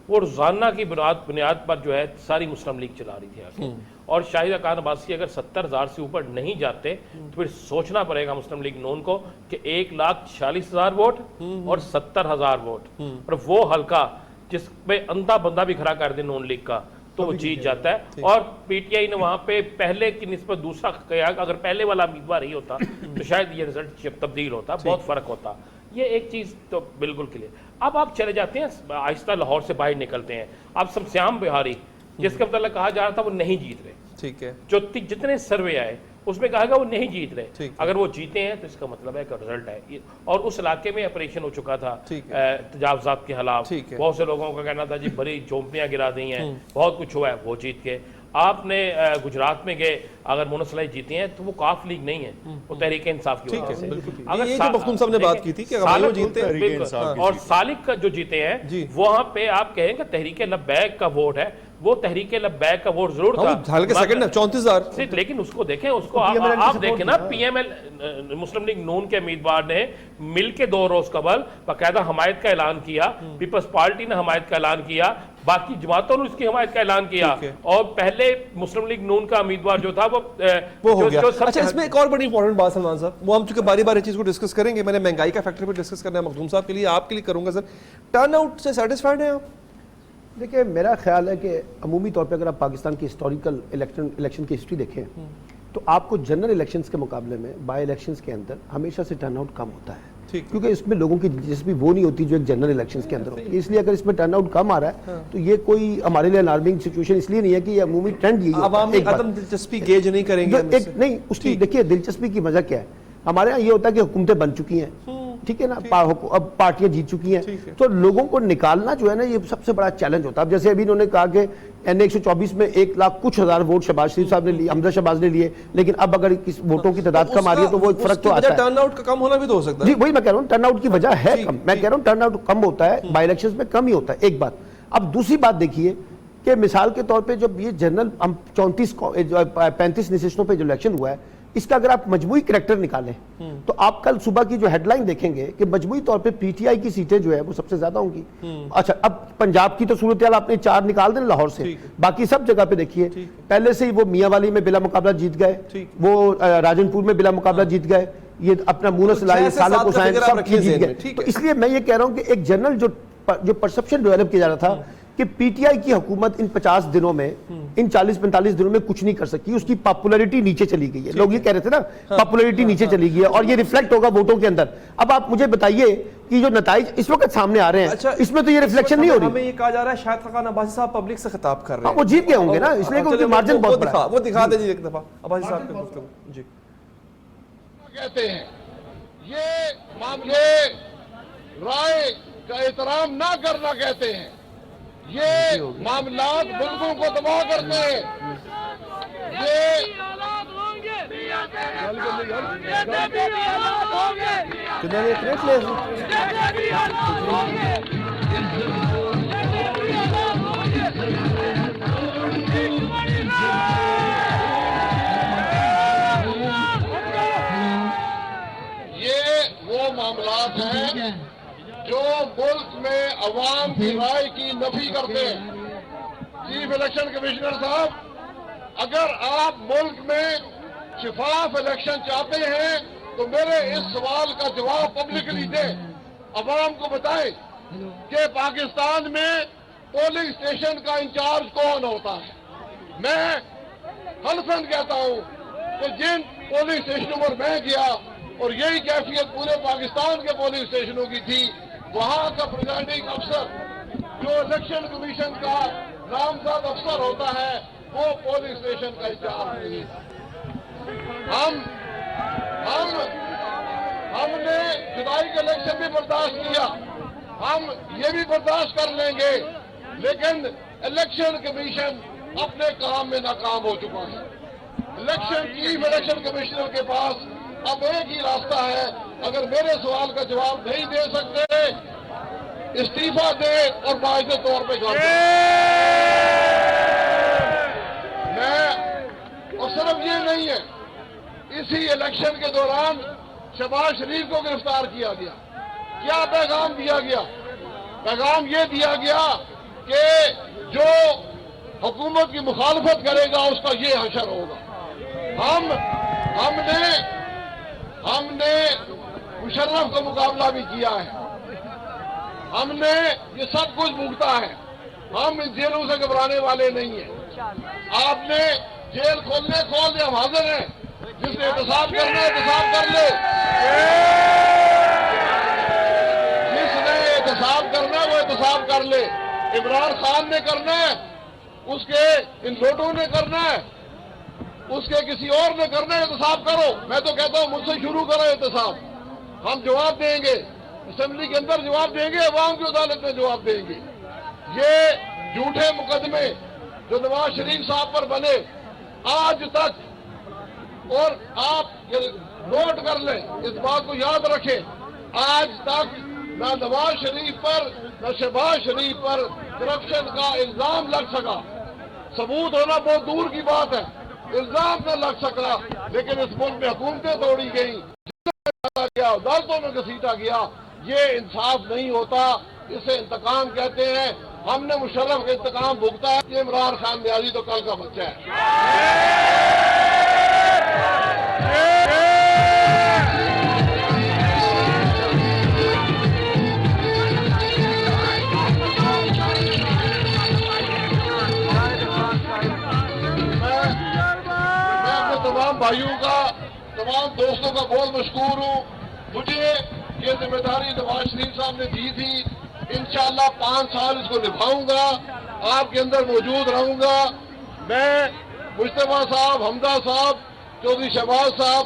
وہ روزانہ کی بنیاد پر جو ہے ساری مسلم لیگ چلا رہی تھی, اور شاہد خاقان عباسی اگر 70,000 سے اوپر نہیں جاتے تو پھر سوچنا پڑے گا مسلم لیگ نون کو کہ 1,46,000 ووٹ اور 70,000 ووٹ, اور وہ حلقہ جس پہ اندھا بندہ بھی کھڑا کر دے نون لیگ کا تو وہ جیت جاتا ہے. اور پی ٹی آئی نے وہاں پہ پہلے کی نسبت دوسرا کیا, اگر پہلے والا امیدوار ہی ہوتا تو شاید یہ رزلٹ تبدیل ہوتا, بہت فرق ہوتا. یہ ایک چیز تو بالکل کلیئر. اب آپ چلے جاتے ہیں آہستہ لاہور سے باہر نکلتے ہیں, اب شمسیام بہاری جس کا مطلب کہا جا رہا تھا وہ نہیں جیت رہے, ٹھیک ہے, جو جتنے سروے آئے اس میں کہا گیا وہ نہیں جیت رہے. اگر وہ جیتے ہیں تو اس کا مطلب ہے کہ رزلٹ ہے. اور اس علاقے میں آپریشن ہو چکا تھا تجاوزات کے خلاف, بہت سے لوگوں کا کہنا تھا جی بڑی جھونپڑیاں گرا دی ہیں, بہت کچھ ہوا ہے, وہ جیت کے. آپ نے گجرات میں گئے, اگر مونسلائی جیتی ہیں تو وہ کاف لیگ نہیں ہے, وہ تحریک انصاف کی وجہ سے. یہ جو مختوم صاحب نے بات کی تھی کہ اگر وہ جیتے ہیں اور سالک کا جو جیتے ہیں وہاں پہ آپ کہیں کہ تحریک لبیک کا ووٹ ہے, وہ تحریک لبیک کا ووٹ ضرور تھا, حالانکہ سیکنڈ ہے 34,000, لیکن اس کو دیکھیں, اس کو آپ دیکھیں نا, پی ایم ایل مسلم لیگ نون کے امیدوار نے مل کے 2 روز قبل باقاعدہ حمایت کا اعلان کیا, پیپلز پارٹی نے حمایت کا اعلان کیا, باقی جماعتوں نے اس کی حمایت کا اعلان کیا, اور پہلے مسلم لیگ نون کا امیدوار جو تھا وہ ہو گیا. اچھا, اس میں ایک اور بڑی امپورٹنٹ بات سلمان صاحب, وہ ہم چونکہ باری باری چیز کو ڈسکس کریں گے, میں نے مہنگائی کا فیکٹر پہ ڈسکس کرنا ہے مخدوم صاحب کے لیے, آپ کے لیے کروں گا سر, ٹرن آؤٹ سے سیٹسفائیڈ ہیں آپ؟ دیکھیں, میرا خیال ہے کہ عمومی طور پہ اگر آپ پاکستان کی ہسٹوریکل الیکشن کی ہسٹری دیکھیں تو آپ کو جنرل الیکشنز کے مقابلے میں بائی الیکشنز کے اندر ہمیشہ سے ٹرن آؤٹ کم ہوتا ہے, کیونکہ اس میں لوگوں کی دلچسپی وہ نہیں ہوتی جو ایک جنرل الیکشنز کے اندر ہوتی ہے. اس لیے اگر اس میں ٹرن آؤٹ کم آ رہا ہے تو یہ کوئی ہمارے لیے الارمنگ سچویشن اس لیے نہیں ہے کہ یہ عمومی ٹرینڈ یہی عوام عدم دلچسپی گیج نہیں کریں گے نہیں, اس کی دیکھیے دلچسپی کی وجہ کیا ہے, ہمارے یہاں یہ ہوتا ہے کہ حکومتیں بن چکی ہیں, ٹھیک ہے نا, اب پارٹیاں جیت چکی ہیں, تو لوگوں کو نکالنا جو ہے نا یہ سب سے بڑا چیلنج ہوتا ہے. اب جیسے ابھی انہوں نے کہا کہ N124 میں 1,00,000 ووٹ شہباز شریف صاحب نے لیے, حمزہ شہباز نے لیے, لیکن اب اگر ووٹوں کی تعداد کم آ رہی ہے تو وہ ایک فرق تو آتا ہے. ٹرن آؤٹ کا کم ہونا بھی تو ہو سکتا ہے. جی وہی میں کہہ رہا ہوں, ٹرن آؤٹ کی وجہ ہے کم, میں کہہ رہا ہوں ٹرن آؤٹ کم ہوتا ہے, بائی الیکشنز میں کم ہی ہوتا ہے, ایک بات. اب دوسری بات دیکھیے کہ مثال کے طور پہ جب یہ جنرل 35 نشستوں پہ جو الیکشن ہوا ہے, اس کا اگر آپ مجموعی کریکٹر نکالیں تو آپ کل صبح کی جو ہیڈ لائن دیکھیں گے کہ مجموعی طور پہ پی ٹی آئی کی سیٹیں جو ہے وہ سب سے زیادہ ہوں گی. اچھا, اب پنجاب کی تو صورتحال آپ نے 4 نکال دیں لاہور سے, باقی سب جگہ پہ دیکھیے پہلے سے ہی وہ میاں والی میں بلا مقابلہ جیت گئے, وہ راجن پور میں بلا مقابلہ جیت گئے, یہ اپنا مونس لائی, سالک حسین سب جیت گئے. تو اس لیے میں یہ کہہ رہا ہوں کہ ایک جنرل جو پرسپشن ڈیولپ کیا جا رہا تھا کہ پی ٹی آئی کی حکومت ان 50 دنوں میں, ان 40-45 دنوں میں کچھ نہیں کر سکی, اس کی پاپولرٹی نیچے چلی گئی ہے. لوگ یہ کہہ رہے تھے نا پاپولرٹی نیچے چلی گئی ہے, اور یہ ریفلیکٹ ہوگا ووٹوں کے اندر. اب آپ مجھے بتائیے کہ جو نتائج اس وقت سامنے آ رہے ہیں اس میں تو یہ ریفلیکشن نہیں ہو رہی. ہمیں یہ کہا جا رہا ہے شاہد خاقان عباسی صاحب پبلک سے خطاب کر رہے ہیں, وہ جیت گئے ہوں گے نا, اس لیے کہ مارجن بہت بڑا ہے. وہ دکھا دیں جی ایک دفعہ عباسی صاحب کے گفتگو. جی کہتے ہیں یہ معاملے رائے کا احترام نہ کرنا کہتے ہیں, یہ معاملات ملکوں کو تباہ کرتے ہیں. یہ وہ معاملات ہیں جو ملک میں عوام کی رائے کی نفی کرتے ہیں. چیف الیکشن کمشنر صاحب, اگر آپ ملک میں شفاف الیکشن چاہتے ہیں تو میرے اس سوال کا جواب پبلکلی دیں, عوام کو بتائیں کہ پاکستان میں پولنگ اسٹیشن کا انچارج کون ہوتا ہے. میں حلفاً کہتا ہوں کہ جن پولنگ اسٹیشنوں پر میں گیا اور یہی کیفیت پورے پاکستان کے پولنگ اسٹیشنوں کی تھی, وہاں کا پریزائڈنگ افسر جو الیکشن کمیشن کا نامزد افسر ہوتا ہے وہ پولنگ اسٹیشن کا انچارج نہیں. ہم نے جولائی کا الیکشن بھی برداشت کیا, ہم یہ بھی برداشت کر لیں گے, لیکن الیکشن کمیشن اپنے کام میں ناکام ہو چکا ہے. چیف الیکشن کمشنر کے پاس اب ایک ہی راستہ ہے, اگر میرے سوال کا جواب نہیں دے سکتے استعفیٰ دے اور باعث طور پہ کام اور صرف یہ نہیں ہے, اسی الیکشن کے دوران شہباز شریف کو گرفتار کیا گیا. کیا پیغام دیا گیا؟ پیغام یہ دیا گیا کہ جو حکومت کی مخالفت کرے گا اس کا یہ حشر ہوگا. ہم نے مشرف کا مقابلہ بھی کیا ہے, ہم نے یہ سب کچھ بھگتا ہے, ہم ان جیلوں سے گھبرانے والے نہیں ہیں. آپ نے جیل کھولنے کھول دے, ہم حاضر ہیں, جس نے احتساب کرنا ہے احتساب کر لے, جس نے احتساب کرنا ہے وہ احتساب کر لے. عمران خان نے کرنا ہے, اس کے ان لوٹوں نے کرنا ہے, اس کے کسی اور نے کرنا ہے, احتساب کرو. میں تو کہتا ہوں مجھ سے شروع کرو احتساب, ہم جواب دیں گے, اسمبلی کے اندر جواب دیں گے, عوام کی عدالت میں جواب دیں گے. یہ جھوٹے مقدمے جو نواز شریف صاحب پر بنے آج تک, اور آپ نوٹ کر لیں, اس بات کو یاد رکھیں, آج تک نہ نواز شریف پر نہ شہباز شریف پر کرپشن کا الزام لگ سکا. ثبوت ہونا بہت دور کی بات ہے, الزام نہ لگ سکا, لیکن اس ملک میں حکومتیں توڑی گئیں, عدالتوں میں گھسیٹا گیا. یہ انصاف نہیں ہوتا, اسے انتقام کہتے ہیں. ہم نے مشرف کا انتقام بھگتا ہے. یہ عمران خان نیازی تو کل کا بچہ ہے. میں اپنے تمام بھائیوں کا, تمام دوستوں کا بہت مشکور ہوں. مجھے یہ ذمہ داری نواز شریف صاحب نے دی تھی, انشاءاللہ 5 سال اس کو نبھاؤں گا, آپ کے اندر موجود رہوں گا. میں مجتبیٰ صاحب, حمدہ صاحب, چودھری شہباز صاحب,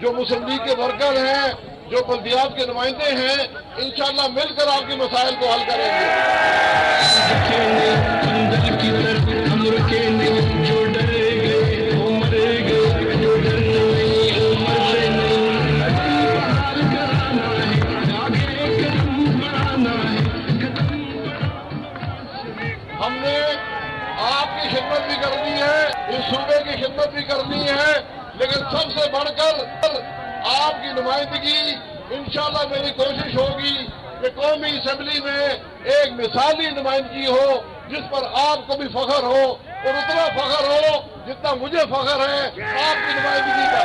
جو مسلم لیگ کے ورکر ہیں, جو بلدیات کے نمائندے ہیں, انشاءاللہ مل کر آپ کے مسائل کو حل کریں گے. ہم نے آپ کی خدمت بھی کرنی ہے, اس صوبے کی خدمت بھی کرنی ہے, لیکن سب سے بڑھ کر آپ کی نمائندگی. انشاءاللہ میری کوشش ہوگی کہ قومی اسمبلی میں ایک مثالی نمائندگی ہو, جس پر آپ کو بھی فخر ہو, اور اتنا فخر ہو جتنا مجھے فخر ہے آپ کی نمائندگی کا.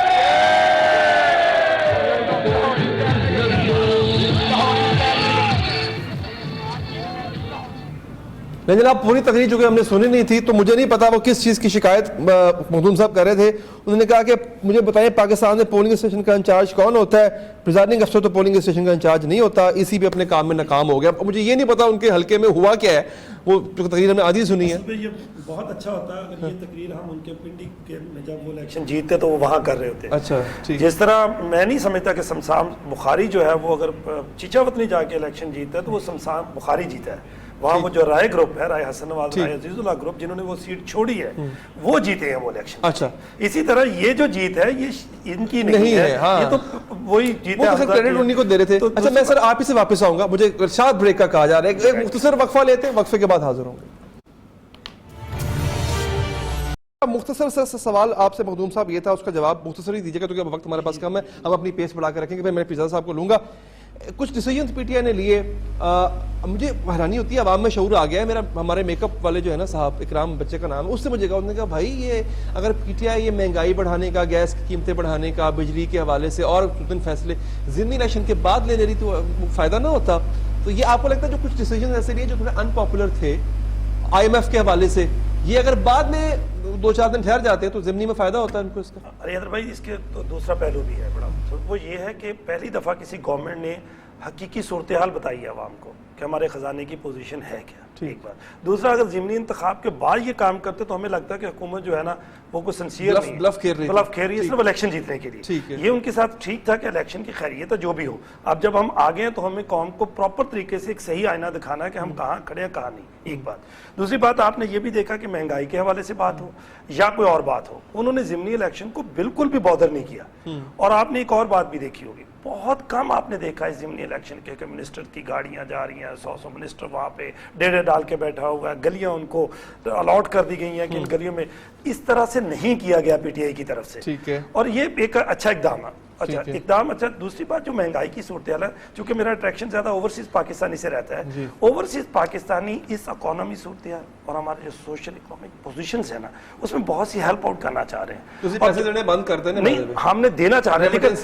لیکن جناب پوری تقریر جو کہ ہم نے سنی نہیں تھی, تو مجھے نہیں پتا وہ کس چیز کی شکایت مخدوم صاحب کر رہے تھے. انہوں نے کہا کہ مجھے بتائیں پاکستان میں پولنگ اسٹیشن کا انچارج کون ہوتا ہے. پریزائڈنگ افسر تو پولنگ اسٹیشن کا انچارج نہیں ہوتا, اسی بھی اپنے کام میں ناکام ہو گیا. مجھے یہ نہیں پتا ان کے حلقے میں ہوا کیا ہے, وہ تقریر ہم نے آدھی سنی ہے. یہ بہت اچھا ہوتا ہے اگر یہ تقریر ہم ان کے پنڈی کے میں جب وہ الیکشن جیتتے تو وہ وہاں کر رہے ہوتے. اچھا, جس طرح میں نہیں سمجھتا کہ شمشان بخاری جو ہے وہ اگر چیچاوطنی جا کے الیکشن جیتا ہے تو وہ شمشان بخاری جیتا ہے. وہاں وہ جو رائے گروپ ہے, رائے حسن نواز, رائے عزیز اللہ گروپ, جنہوں نے وہ سیٹ چھوڑی ہے, وہ جیتے ہیں وہ الیکشن. اچا, اسی طرح یہ جو جیت ہے یہ ان کی نہیں ہے, یہ تو وہی جیت ہے, وہ کریڈٹ انہی کو دے رہے تھے. اچھا میں سر آپ ہی سے واپس آؤں گا, مجھے ارشاد بریک کا کہا جا رہا ہے, ایک مختصر وقفہ لیتے ہیں, وقفے کے بعد حاضر ہوں گے. مختصر سا سوال آپ سے مخدوم صاحب یہ تھا, اس کا جواب مختصر ہی دیجیے گا کیونکہ وقت ہمارے پاس کم ہے, ہم اپنی پیس بڑھا کے رکھیں گے. پھر میں پیزا صاحب کو لوں گا. کچھ ڈیسیجنز پی ٹی آئی نے لیے, مجھے حیرانی ہوتی ہے, عوام میں شعور آ گیا ہے. ہمارے میک اپ والے جو ہے نا صاحب, اکرام بچے کا نام ہے, اس سے مجھے کہا, انہوں نے کہا بھائی یہ اگر پی ٹی آئی یہ مہنگائی بڑھانے کا, گیس کی قیمتیں بڑھانے کا, بجلی کے حوالے سے اور فیصلے ضمنی الیکشن کے بعد لے رہی تو فائدہ نہ ہوتا. تو یہ آپ کو لگتا ہے جو کچھ ڈیسیجنز ایسے لیے جو تھوڑے ان پاپولر تھے آئی ایم ایف کے حوالے سے, یہ اگر بعد میں 2-4 دن ٹھہر جاتے ہیں تو ضمنی میں فائدہ ہوتا ہے ان کو اس کا؟ ارے حیدر بھائی, اس کے تو دوسرا پہلو بھی ہے بڑا. وہ یہ ہے کہ پہلی دفعہ کسی گورنمنٹ نے حقیقی صورتحال بتائی ہے عوام کو کہ ہمارے خزانے کی پوزیشن ہے کیا. ایک بات. دوسرا, اگر ضمنی انتخاب کے بعد یہ کام کرتے تو ہمیں لگتا ہے کہ حکومت جو ہے نا وہ کوئی سنسیئر نہیں, بلف کھیل رہی ہے صرف الیکشن جیتنے کے لیے. یہ ان کے ساتھ ٹھیک تھا کہ الیکشن کی خیریت ہے جو بھی ہو. اب جب ہم آگے ہیں تو ہمیں قوم کو پراپر طریقے سے ایک صحیح آئینہ دکھانا ہے کہ ہم کہاں کھڑے ہیں کہاں نہیں. ایک بات. دوسری بات, آپ نے یہ بھی دیکھا کہ مہنگائی کے حوالے سے بات ہو یا کوئی اور بات ہو, انہوں نے ضمنی الیکشن کو بالکل بھی بادر نہیں کیا. اور آپ نے ایک اور بات بھی دیکھی ہوگی, بہت کم آپ نے دیکھا ہے ضمنی الیکشن کے کہ منسٹر کی گاڑیاں جا رہی ہیں, 100 منسٹر وہاں پہ ڈیڑھ ڈال کے بیٹھا ہوا ہے, گلیاں ان کو الاٹ کر دی گئی ہیں کہ ان گلیوں میں. اس طرح سے نہیں کیا گیا پی ٹی آئی کی طرف سے, اور یہ ایک اچھا اقدام ہے. اچھا اقدام. اچھا, دوسری بات جو مہنگائی کی صورتحال ہے, چونکہ میرا اٹریکشن زیادہ اوورسیز پاکستانی سے رہتا ہے, اوورسیز پاکستانی اس اکانومی صورتحال اور ہمارے جو سوشل اکنامک پوزیشنز ہیں نا اس میں بہت سی ہیلپ آؤٹ کرنا چاہ رہے ہیں. پیسے دینے بند کرتے ہیں نہیں, ہم نے دینا چاہ رہے ہیں, لیکن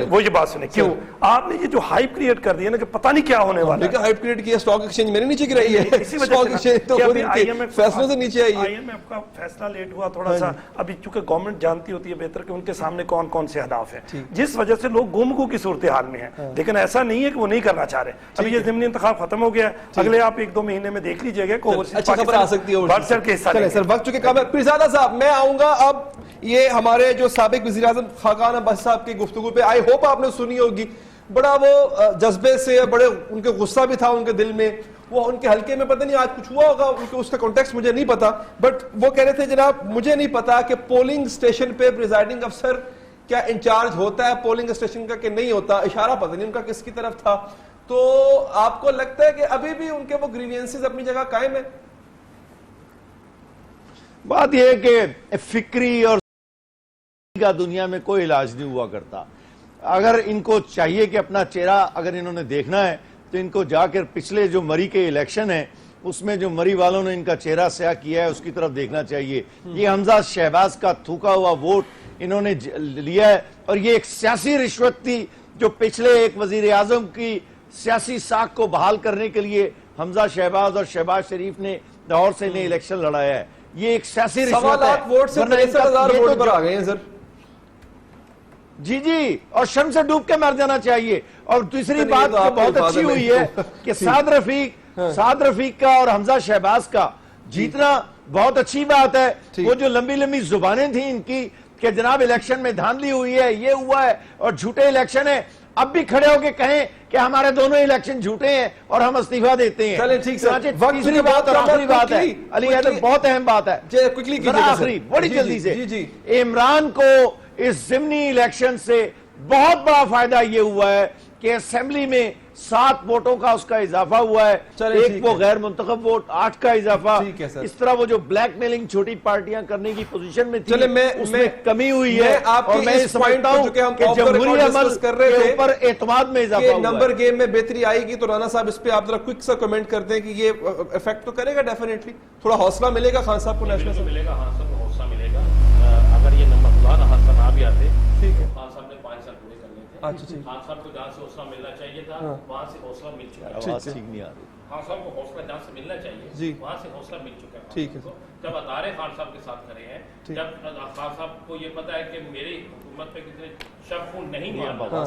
وہ یہ بات سنیں کیوں آپ نے یہ جو ہائپ کریٹ کر دیا نا کہ پتہ نہیں کیا ہونے والا ہے. ہائپ کریٹ کیا, اسٹاک ایکسچینج میرے نیچے گرائی ہے, اسی وجہ سے فیصلوں سے نیچے آئی ہے. آئی ایم ایف کا فیصلہ لیٹ ہوا تھوڑا سا, ابھی چونکہ گورنمنٹ جانتی ہوتی ہے بہتر کہ ان کے سامنے کون کون سے اہداف ہیں, جس وجہ سے لوگ گمگو کی صورتحال میں ہیں. لیکن ایسا نہیں ہے کہ وہ نہیں کرنا چاہ رہے. ابھی یہ ضمنی انتخاب ختم ہو گیا, اگلے آپ 1-2 مہینے میں دیکھ لیجئے گا کہ اچھی خبر آ سکتی ہے. بڑھ چڑھ کے حصہ لیں گے. سر وقت چونکہ کم ہے. پیرزادہ صاحب میں آؤں گا اب یہ ہمارے جو سابق وزیر اعظم خاقان عباس صاحب کی گفتگو پہ, آئی ہوپ آپ نے سنی ہوگی. بڑا وہ جذبے سے, بڑے ان کے غصہ بھی تھا ان کے دل میں, وہ ان کے حلقے میں پتہ نہیں آج کچھ ہوا ہوگا, ان کے اس کا کانٹیکسٹ مجھے نہیں پتا, بٹ وہ کہہ رہے تھے جناب مجھے نہیں پتا کہ پولنگ اسٹیشن پہ پریزائڈنگ افسر کیا انچارج ہوتا ہے پولنگ اسٹیشن کا کہ نہیں ہوتا, اشارہ پتہ نہیں ان کا کس کی طرف تھا. تو آپ کو لگتا ہے کہ ابھی بھی ان کے وہ گریوینسز اپنی جگہ قائم ہیں؟ بات یہ ہے کہ فکری اور کا دنیا میں کوئی علاج نہیں ہوا کرتا. اگر ان کو چاہیے کہ اپنا چہرہ اگر انہوں نے دیکھنا ہے تو ان کو جا کر پچھلے جو مری کے الیکشن ہیں اس میں جو مری والوں نے ان کا چہرہ سیاہ کیا ہے اس کی طرف دیکھنا چاہیے. یہ حمزہ شہباز کا تھوکا ہوا ووٹ انہوں نے لیا ہے, اور یہ ایک سیاسی رشوت تھی جو پچھلے ایک وزیر اعظم کی سیاسی ساکھ کو بحال کرنے کے لیے حمزہ شہباز اور شہباز شریف نے لاہور سے انہیں الیکشن لڑایا ہے. یہ ایک سیاسی رشوت ہے. ووٹ سے 63,000 ووٹ پر آ گئے ہیں سر. جی اور شرم سے ڈوب کے مر جانا چاہیے. اور دوسری بات بہت اچھی ہوئی ہے کہ سعد رفیق کا اور حمزہ شہباز کا جیتنا بہت اچھی بات ہے. وہ جو لمبی لمبی زبانیں تھیں ان کی کہ جناب الیکشن میں دھاندلی ہوئی ہے, یہ ہوا ہے اور جھوٹے الیکشن ہے, اب بھی کھڑے ہو کے کہیں کہ ہمارے دونوں الیکشن جھوٹے ہیں اور ہم استعفیٰ دیتے ہیں. چلیں ٹھیک ہے, تیسری بات اور آخری بات ہے علی حیدر, بہت اہم بات ہے, آخری بڑی جلدی سے. عمران کو اس ضمنی الیکشن سے بہت بڑا فائدہ یہ ہوا ہے کہ اسمبلی میں 7 ووٹوں کا اس کا اضافہ ہوا ہے, ایک وہ غیر منتخب ووٹ 8 کا اضافہ. اس طرح وہ جو بلیک میلنگ چھوٹی پارٹیاں کرنے کی پوزیشن میں تھی اس میں کمی ہوئی ہے. اور میں سمجھتا ہوں کہ جمہوری عمل کے اوپر اعتماد میں اضافہ ہوا ہے. نمبر گیم میں بہتری آئے گی تو رانا صاحب اس پہ آپ ذرا کوئک سا کمنٹ کر دیں کہ یہ افیکٹ تو کرے گا ڈیفینیٹلی, تھوڑا حوصلہ ملے گا خان صاحب کو نیشنل سے ملے گا. خان صاحب کو حوصلہ ملے گا. اگر یہ نمبر خدا نہ حسن آ بھی آتے ٹھیک ہے, خان صاحب نے 5 سال پورے کرنے تھے. خان صاحب کو جہاں سے حوصلہ ملنا چاہیے تھا وہاں سے حوصلہ مل چکا ہے. آواز ٹھیک نہیں آ رہی. خان صاحب کو حوصلہ جہاں سے ملنا چاہیے وہاں سے حوصلہ مل چکا ہے. ٹھیک ہے, جب ادارے خان صاحب کے ساتھ کھڑے ہیں, جب خان صاحب کو یہ پتا ہے کہ میری حکومت پہ کتنے شک خون نہیں ہوا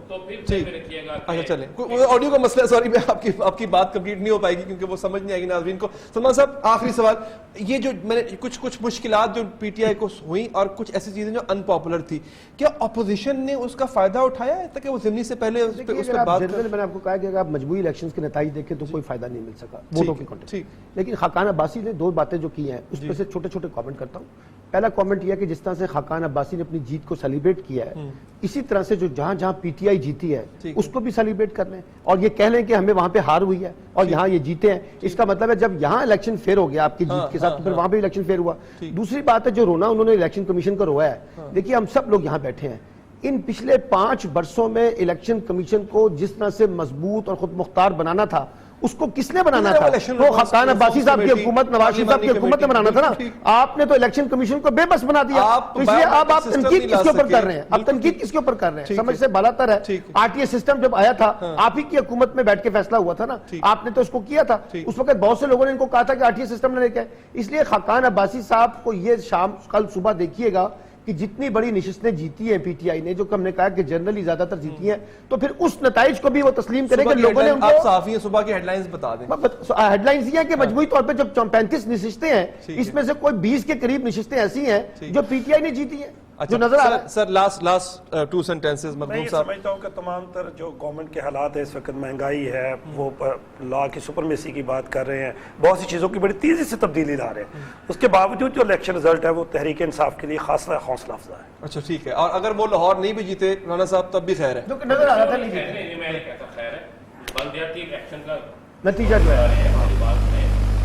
تو پھر رکھیے گا. اچھا چلیں, آڈیو کا مسئلہ, سوری میں آپ کی بات کمپلیٹ نہیں ہو پائے گی کیونکہ وہ سمجھ نہیں آئے گی ناظرین کو. سلمان صاحب آخری سوال, یہ جو میں نے کچھ مشکلات جو پی ٹی آئی کو ہوئیں اور کچھ ایسی چیزیں جو ان پاپولر تھی, کیا اپوزیشن نے اس کا فائدہ اٹھایا ہے تاکہ وہ ضمنی سے پہلے اس پہ بات کریں؟ میں نے آپ کو کہا کہ اگر آپ مجموعی الیکشنز کے نتائج دیکھیں تو کوئی فائدہ نہیں مل سکا ووٹوں کے کانٹیکسٹ. لیکن خاقان عباسی نے 2 باتیں جو کی ہیں اس میں سے چھوٹے چھوٹے کامنٹ کرتا ہوں. پہلا کامنٹ یہ ہے کہ جس طرح سے خاقان عباسی نے اپنی جیت کو سیلیبریٹ کیا ہے, اسی طرح سے جو جہاں جہاں پی ٹی آئی جیتی ہے اس کو بھی سیلیبریٹ کر لیں اور یہ کہہ لیں کہ ہمیں وہاں پہ ہار ہوئی ہے اور یہاں یہ جیتے ہیں. اس کا مطلب ہے جب یہاں الیکشن فیئر ہو گیا آپ کی جیت کے ساتھ تو پھر وہاں بھی الیکشن فیئر ہوا. دوسری بات ہے جو رونا انہوں نے الیکشن کمیشن کو رویا ہے, دیکھیے ہم سب لوگ یہاں بیٹھے ہیں, ان پچھلے 5 برسوں میں الیکشن کمیشن کو جس طرح سے مضبوط اور خود مختار بنانا تھا اس کو کس نے بنانا تھا؟ وہ خاقان عباسی صاحب کی حکومت, نواز شریف صاحب کی حکومت نے بنانا تھا نا. آپ نے تو الیکشن کمیشن کو بے بس بنا دیا. تو اس لیے اب آپ تنقید کس کے اوپر کر رہے ہیں؟ اب تنقید کس کے اوپر کر رہے ہیں؟ سمجھ سے بالاتر ہے. آر ٹی ایس سسٹم جب آیا تھا آپ ہی کی حکومت میں بیٹھ کے فیصلہ ہوا تھا نا, آپ نے تو اس کو کیا تھا. اس وقت بہت سے لوگوں نے ان کو کہا تھا کہ آر ٹی ایس سسٹم نہ لے کے آئے. اس لیے خاقان عباسی صاحب کو یہ شام کل صبح دیکھیے گا کہ جتنی بڑی نشستیں جیتی ہیں پی ٹی آئی نے, جو کہ ہم نے کہا کہ جنرلی زیادہ تر جیتی ہیں, تو پھر اس نتائج کو بھی وہ تسلیم کریں کہ لوگوں نے ان کو. آپ صحافی صبح کی ہیڈ لائنز بتا دیں. ہیڈ لائنز یہ ہیں کہ مجموعی طور پہ جب 35 نشستیں ہیں اس میں سے کوئی 20 کے قریب نشستیں ایسی ہیں جو پی ٹی آئی نے جیتی ہیں جو نظر آ رہا ہے. سر لاسٹ 2 سینٹینسز میں یہ سمجھتا ہوں کہ تمام تر جو گورنمنٹ کے حالات ہیں اس وقت, مہنگائی ہے, وہ لا کی سپرمیسی کی بات کر رہے ہیں, بہت سی چیزوں کی بڑی تیزی سے تبدیلی لا رہے ہیں, اس کے باوجود جو الیکشن رزلٹ ہے وہ تحریک انصاف کے لیے خاصا حوصلہ افزا ہے. اچھا ٹھیک ہے, اور اگر وہ لاہور نہیں بھی جیتے رانا صاحب تب بھی خیر ہے, جو کہ نظر آ رہا تھا. نہیں میں کہتا خیر ہے, بلدیاتی الیکشن کا نتیجہ جو ہے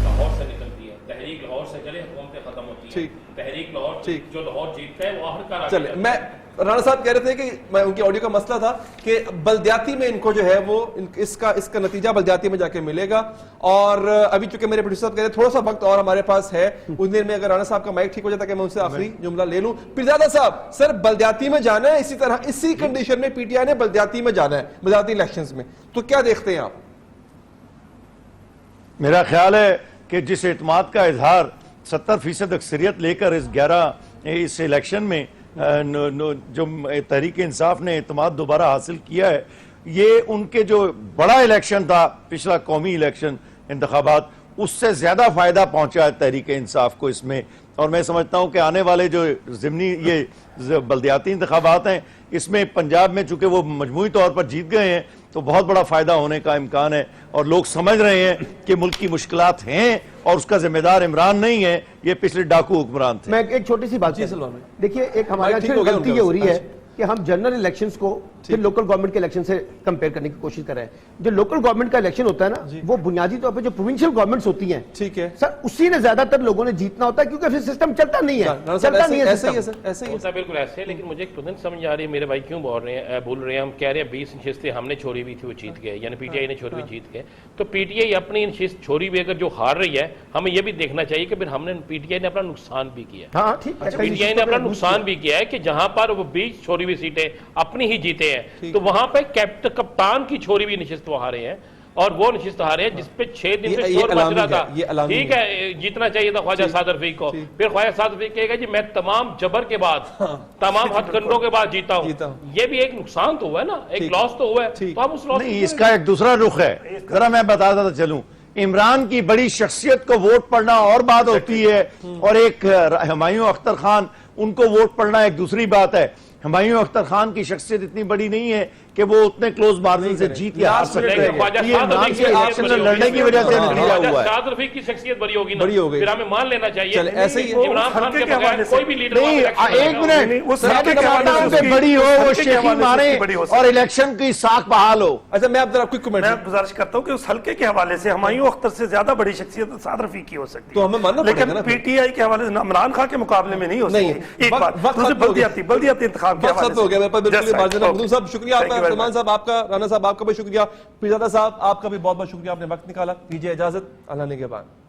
لاہور سے نکلتی ہے, تحریک لاہور سے چلے حکومتیں ختم ہوتی ہیں, تحریک لاہور جو لاہور جیتتا ہے وہ آخر کار. چلے, میں رانا صاحب کہہ رہے تھے کہ میں ان کی آڈیو کا مسئلہ تھا کہ بلدیاتی میں ان کو جو ہے وہ اس کا نتیجہ بلدیاتی میں جا کے ملے گا. اور ابھی چونکہ میرے پروڈیوسر صاحب کہہ رہے تھوڑا سا وقت اور ہمارے پاس ہے, اس دیر میں اگر رانا صاحب کا مائک ٹھیک ہو جاتا کہ میں ان سے آخری جملہ لے لوں. پیرزادہ صاحب, سر بلدیاتی میں جانا ہے اسی طرح اسی کنڈیشن میں پی ٹی آئی نے بلدیاتی میں جانا ہے, بلدیاتی الیکشنز میں, تو کیا دیکھتے ہیں آپ؟ میرا خیال ہے کہ جس اعتماد کا اظہار 70% اکثریت لے کر اس الیکشن میں جو تحریک انصاف نے اعتماد دوبارہ حاصل کیا ہے, یہ ان کے جو بڑا الیکشن تھا پچھلا قومی الیکشن انتخابات, اس سے زیادہ فائدہ پہنچا ہے تحریک انصاف کو اس میں اور میں سمجھتا ہوں کہ آنے والے جو ضمنی یہ بلدیاتی انتخابات ہیں اس میں پنجاب میں چونکہ وہ مجموعی طور پر جیت گئے ہیں تو بہت بڑا فائدہ ہونے کا امکان ہے، اور لوگ سمجھ رہے ہیں کہ ملک کی مشکلات ہیں اور اس کا ذمہ دار عمران نہیں ہے، یہ پچھلے ڈاکو حکمران تھے۔ میں ایک چھوٹی سی بات دیکھیے، ایک ہمارے غلطی یہ ہو رہی ہے کہ ہم جنرل الیکشنز کو پھر لوکل گورنمنٹ کے الیکشن سے کمپیئر کرنے کی کوشش کر رہے ہیں۔ جو لوکل گورنمنٹ کا الیکشن ہوتا ہے نا، وہ بنیادی طور پہ جو پروونشل گورنمنٹس ہوتی ہیں، ٹھیک ہے سر، اسی نے زیادہ تر لوگوں نے جیتنا ہوتا ہے کیونکہ پھر سسٹم چلتا نہیں ہے، چلتا نہیں ہے ایسے ہی ہے سسٹم۔ سر، ایسے ہی ہے۔ ہوتا ہے بالکل ایسے ہے، لیکن مجھے ایک تو نہیں سمجھ آ رہی ہے میرے بھائی کیوں بول رہے ہیں ہم کہہ رہے ہیں 20 نشستیں ہم نے چھوڑی ہوئی تھی وہ جیت گئے، یعنی پی ٹی آئی نے چھوڑی ہوئی جیت گئے، تو پی ٹی آئی اپنی نشست چھوڑی ہوئی اگر جو ہار رہی ہے ہمیں یہ بھی دیکھنا چاہیے کہ پھر ہم نے پی ٹی آئی نے اپنا نقصان بھی کیا ہے۔ ہاں ٹھیک ہے، پی ٹی آئی نے اپنا نقصان بھی کیا ہے کہ جہاں پر وہ 20 چھوڑی ہوئی سیٹیں اپنی ہی جیتے ہیں تو وہاں پہ کپتان کی چھوڑی ہوئی نشست وہ ہارے ہیں، اور وہ نشست ہارے ہیں جس پہ 6 دن سے شور مچ رہا تھا۔ ٹھیک ہے، جیتنا چاہیے تھا خواجہ سعد رفیق کو، پھر خواجہ سعد رفیق کہے گا جی میں تمام جبر کے بعد تمام ہتھ کنڈوں کے بعد جیتا ہوں۔ یہ بھی ایک نقصان تو ہوا ہے نا، ایک لاس تو ہوا ہے، تو ہم اس لاس نہیں، اس کا ایک دوسرا رخ ہے، ذرا میں بتاتا تھا چلوں۔ عمران کی بڑی شخصیت کو ووٹ پڑنا اور بات ہوتی ہے، اور ایک ہمایوں اختر خان ان کو ووٹ پڑنا ایک دوسری بات ہے۔ ہمایوں اختر خان کی شخصیت اتنی بڑی نہیں ہے کہ وہ اتنے کلوز مارجن سے جیت کے ہار سکتے ہیں، یہ عمران سے الیکشن میں لڑنے کی وجہ سے نتیجہ ہوا ہے۔ سعد رفیق کی شخصیت بڑی ہوگی نا، بڑی ہو گئی، پھر ہمیں مان لینا چاہیے ایسے ہی عمران خان کے بغیر کوئی بھی لیڈر نہیں، ایک منٹ، میں چاہتا ہوں کہ بڑی ہو، وہ شیخی مارے اور الیکشن کی ساکھ بحال ہو۔ اچھا میں آپ ذرا کوئی کمنٹ میں گزارش کرتا ہوں کہ اس حلقے کے حوالے سے ہمایوں اختر سے زیادہ بڑی شخصیت سعد رفیق کی ہو سکتی تو ہمیں ماننا پڑے گا لیکن نا، پی ٹی آئی کے حوالے سے عمران خان کے مقابلے میں نہیں ہو سکتی۔ ایک بات دوسرے بلدیاتی انتخاب کے حوالے ختم ہو گیا میرے پاس بالکل مارجن۔ مدون صاحب شکریہ آپ کا، سلمان صاحب آپ کا، رانا صاحب آپ کا بھی شکریہ، پیرزادہ صاحب آپ کا بھی بہت بہت شکریہ، آپ نے وقت نکالا۔ دیجیے اجازت، اللہ نے کے بعد۔